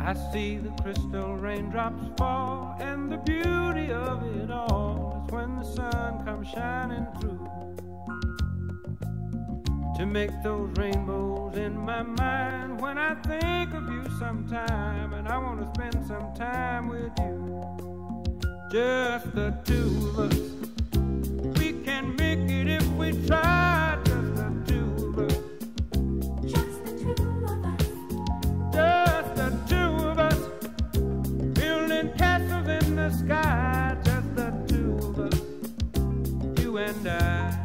I see the crystal raindrops fall, and the beauty of it all is when the sun comes shining through to make those rainbows in my mind. When I think of you sometime, and I want to spend some time with you, just the two of us. We can make it if we try, just the two of us. Just the two of us. Just the two of us, building castles in the sky. Just the two of us, you and I.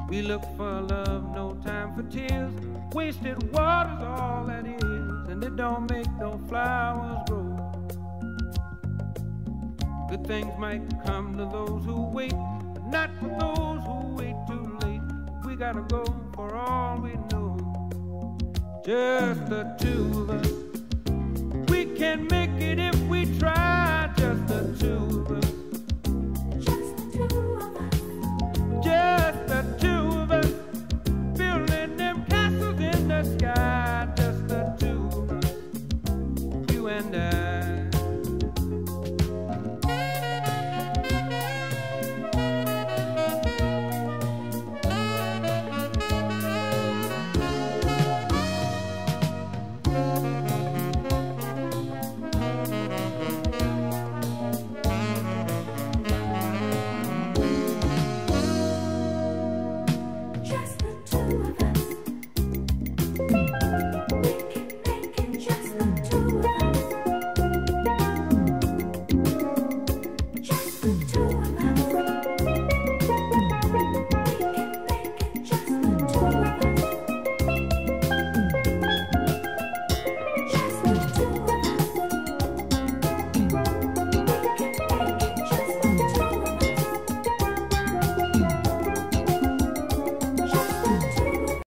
We look for love, no time for tears. Wasted water's all that is, and it don't make no flowers grow. Good things might come to those who wait, but not for those who wait too late. We gotta go for all we know. Just the two of us. We can make it if we try.